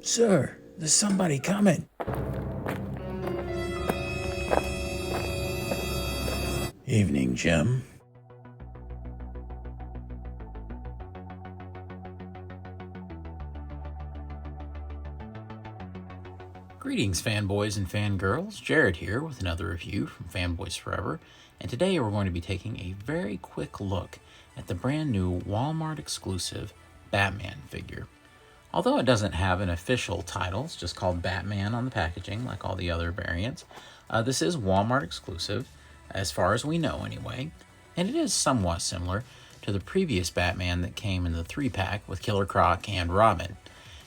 Sir, there's somebody coming. Evening, Jim. Greetings, fanboys and fangirls. Jared here with another review from Fanboys Forever, and today we're going to be taking a very quick look at the brand new Walmart exclusive Batman figure. Although it doesn't have an official title, it's just called Batman on the packaging like all the other variants. This is Walmart exclusive, as far as we know anyway, and it is somewhat similar to the previous Batman that came in the 3-pack with Killer Croc and Robin.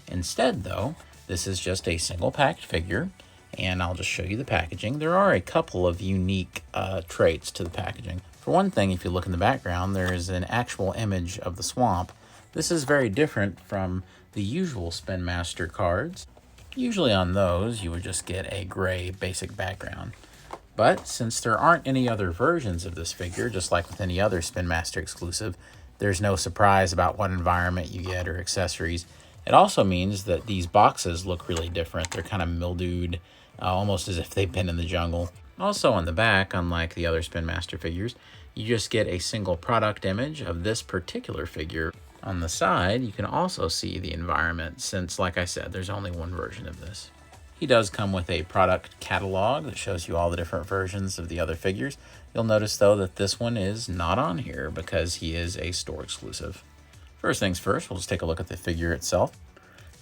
Instead, though, this is just a single packed figure, and I'll just show you the packaging. There are a couple of unique traits to the packaging. For one thing, if you look in the background, there is an actual image of the swamp. This is very different from the usual Spin Master cards. Usually on those, you would just get a gray basic background. But since there aren't any other versions of this figure, just like with any other Spin Master exclusive, there's no surprise about what environment you get or accessories. It also means that these boxes look really different. They're kind of mildewed, almost as if they've been in the jungle. Also on the back, unlike the other Spin Master figures, you just get a single product image of this particular figure. On the side, you can also see the environment since, like I said, there's only one version of this. He does come with a product catalog that shows you all the different versions of the other figures. You'll notice, though, that this one is not on here because he is a store exclusive. First things first, we'll just take a look at the figure itself.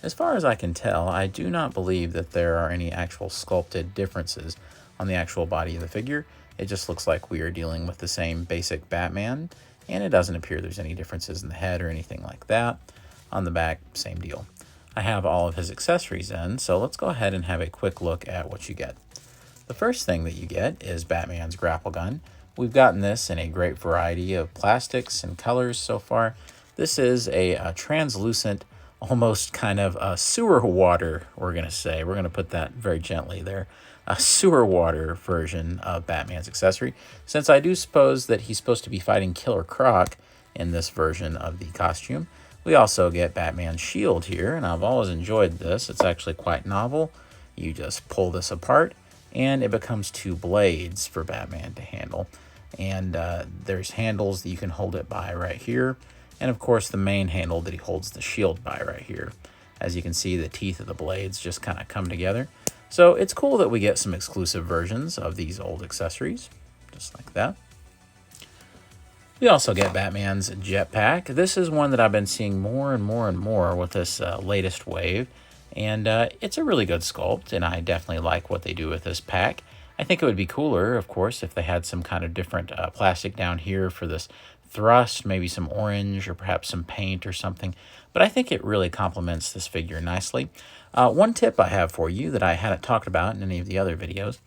As far as I can tell, I do not believe that there are any actual sculpted differences on the actual body of the figure. It just looks like we are dealing with the same basic Batman, and it doesn't appear there's any differences in the head or anything like that. On the back, same deal. I have all of his accessories in, so let's go ahead and have a quick look at what you get. The first thing that you get is Batman's grapple gun. We've gotten this in a great variety of plastics and colors so far. This is a translucent, almost kind of a sewer water, we're going to say. We're going to put that very gently there. A sewer water version of Batman's accessory, since I do suppose that he's supposed to be fighting Killer Croc in this version of the costume. We also get Batman's shield here, and I've always enjoyed this. It's actually quite novel. You just pull this apart, and it becomes 2 blades for Batman to handle. And there's handles that you can hold it by right here. And of course, the main handle that he holds the shield by right here. As you can see, the teeth of the blades just kind of come together. So it's cool that we get some exclusive versions of these old accessories, just like that. We also get Batman's jetpack. This is one that I've been seeing more and more and more with this latest wave. And it's a really good sculpt, and I definitely like what they do with this pack. I think it would be cooler, of course, if they had some kind of different plastic down here for this thrust, maybe some orange or perhaps some paint or something. But I think it really complements this figure nicely. One tip I have for you that I hadn't talked about in any of the other videos.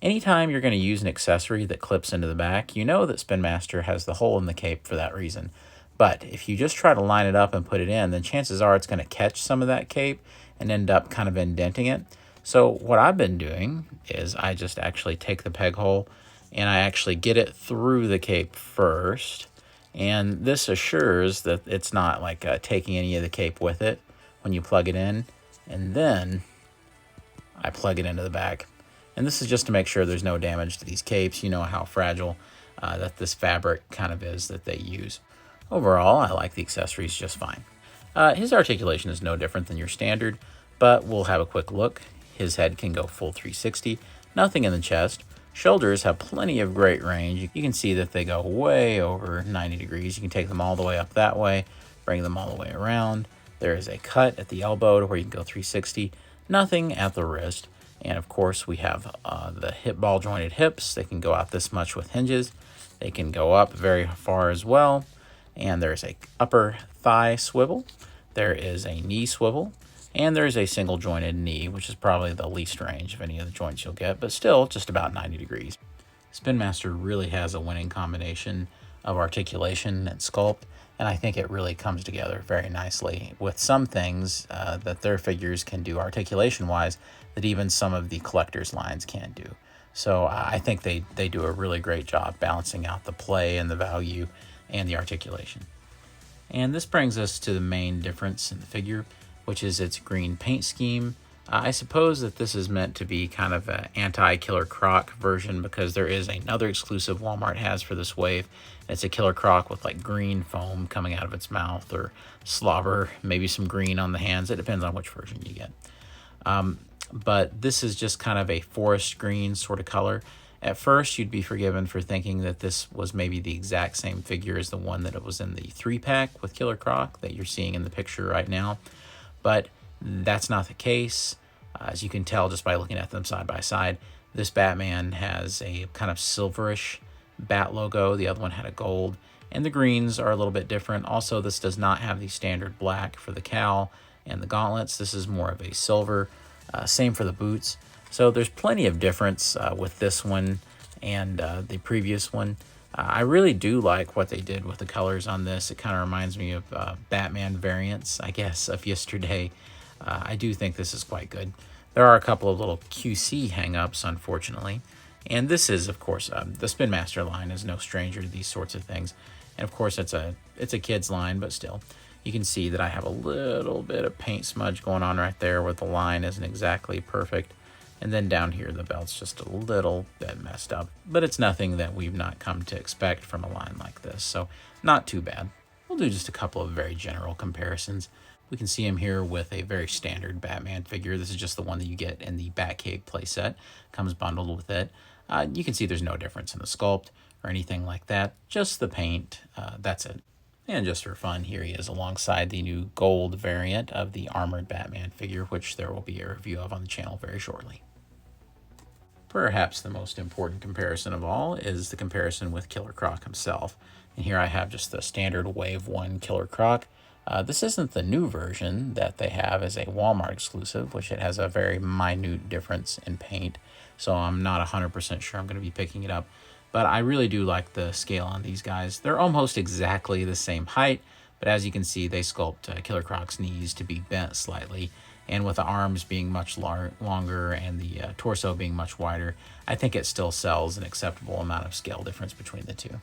Anytime you're going to use an accessory that clips into the back, you know that Spin Master has the hole in the cape for that reason. But if you just try to line it up and put it in, then chances are it's going to catch some of that cape and end up kind of indenting it. So what I've been doing is I just actually take the peg hole and I actually get it through the cape first. And this assures that it's not like taking any of the cape with it when you plug it in. And then I plug it into the back. And this is just to make sure there's no damage to these capes. You know how fragile that this fabric kind of is that they use. Overall, I like the accessories just fine. His articulation is no different than your standard, but we'll have a quick look. His head can go full 360, nothing in the chest. Shoulders have plenty of great range. You can see that they go way over 90 degrees. You can take them all the way up that way, bring them all the way around. There is a cut at the elbow to where you can go 360, nothing at the wrist. And of course, we have the hip ball jointed hips. They can go out this much with hinges. They can go up very far as well. And there's a upper thigh swivel. There is a knee swivel. And there's a single jointed knee, which is probably the least range of any of the joints you'll get, but still just about 90 degrees. Spin Master really has a winning combination of articulation and sculpt, and I think it really comes together very nicely with some things that their figures can do articulation-wise that even some of the collector's lines can't do. So I think they do a really great job balancing out the play and the value and the articulation. And this brings us to the main difference in the figure. which is its green paint scheme. I suppose that this is meant to be kind of an anti-Killer Croc version, because there is another exclusive Walmart has for this wave. It's a Killer Croc with like green foam coming out of its mouth, or slobber, maybe some green on the hands. It depends on which version you get. But this is just kind of a forest green sort of color. At first, you'd be forgiven for thinking that this was maybe the exact same figure as the one that it was in the 3-pack with Killer Croc that you're seeing in the picture right now. But that's not the case. As you can tell just by looking at them side by side, this Batman has a kind of silverish bat logo. The other one had a gold, and the greens are a little bit different. Also, this does not have the standard black for the cowl and the gauntlets. This is more of a silver. Same for the boots. So there's plenty of difference with this one and the previous one. I really do like what they did with the colors on this. It kind of reminds me of Batman variants, I guess, of yesterday. I do think this is quite good. There are a couple of little QC hang-ups, unfortunately. And this is, of course, the Spin Master line is no stranger to these sorts of things. And, of course, it's a kid's line, but still. You can see that I have a little bit of paint smudge going on right there where the line isn't exactly perfect. And then down here, the belt's just a little bit messed up. But it's nothing that we've not come to expect from a line like this. So not too bad. We'll do just a couple of very general comparisons. We can see him here with a very standard Batman figure. This is just the one that you get in the Batcave playset. Comes bundled with it. You can see there's no difference in the sculpt or anything like that. Just the paint. That's it. And just for fun, here he is alongside the new gold variant of the armored Batman figure, which there will be a review of on the channel very shortly. Perhaps the most important comparison of all is the comparison with Killer Croc himself. And here I have just the standard Wave 1 Killer Croc. This isn't the new version that they have as a Walmart exclusive, which it has a very minute difference in paint. So I'm not 100% sure I'm going to be picking it up. But I really do like the scale on these guys. They're almost exactly the same height, but as you can see, they sculpt Killer Croc's knees to be bent slightly. And with the arms being much longer and the torso being much wider, I think it still sells an acceptable amount of scale difference between the two.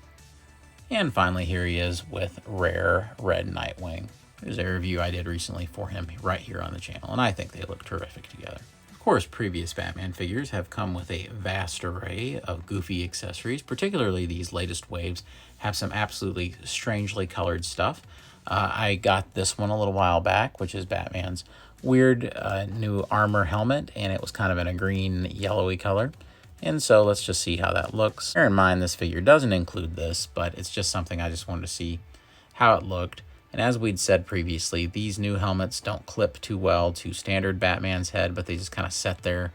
And finally, here he is with Rare Red Nightwing. There's a review I did recently for him right here on the channel, and I think they look terrific together. Of course, previous Batman figures have come with a vast array of goofy accessories. Particularly these latest waves have some absolutely strangely colored stuff. I got this one a little while back, which is Batman's weird new armor helmet, and it was kind of in a green yellowy color. And so let's just see how that looks. Bear in mind, this figure doesn't include this, but it's just something I just wanted to see how it looked. And as we'd said previously, these new helmets don't clip too well to standard Batman's head, but they just kind of set there.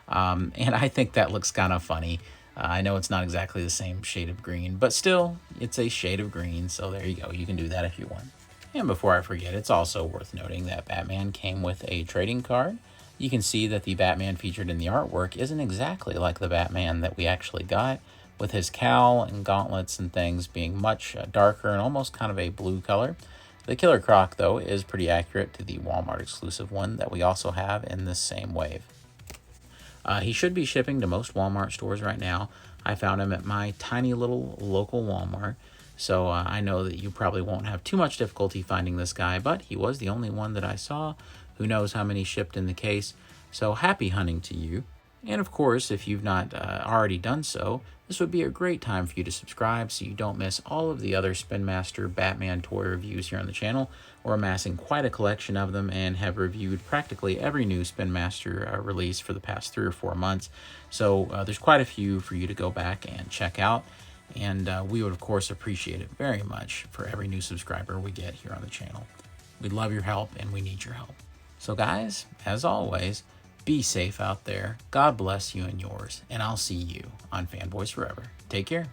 And I think that looks kind of funny. I know it's not exactly the same shade of green, but still, it's a shade of green. So there you go. You can do that if you want. And before I forget, it's also worth noting that Batman came with a trading card. You can see that the Batman featured in the artwork isn't exactly like the Batman that we actually got, with his cowl and gauntlets and things being much darker and almost kind of a blue color. The Killer Croc, though, is pretty accurate to the Walmart exclusive one that we also have in this same wave. He should be shipping to most Walmart stores right now. I found him at my tiny little local Walmart, so I know that you probably won't have too much difficulty finding this guy, but he was the only one that I saw. Who knows how many shipped in the case, so happy hunting to you. And of course, if you've not already done so, this would be a great time for you to subscribe so you don't miss all of the other Spin Master Batman toy reviews here on the channel. We're amassing quite a collection of them and have reviewed practically every new Spin Master release for the past 3 or 4 months. So there's quite a few for you to go back and check out. And we would, of course, appreciate it very much for every new subscriber we get here on the channel. We'd love your help, and we need your help. So guys, as always, be safe out there. God bless you and yours, and I'll see you on Fanboys Forever. Take care.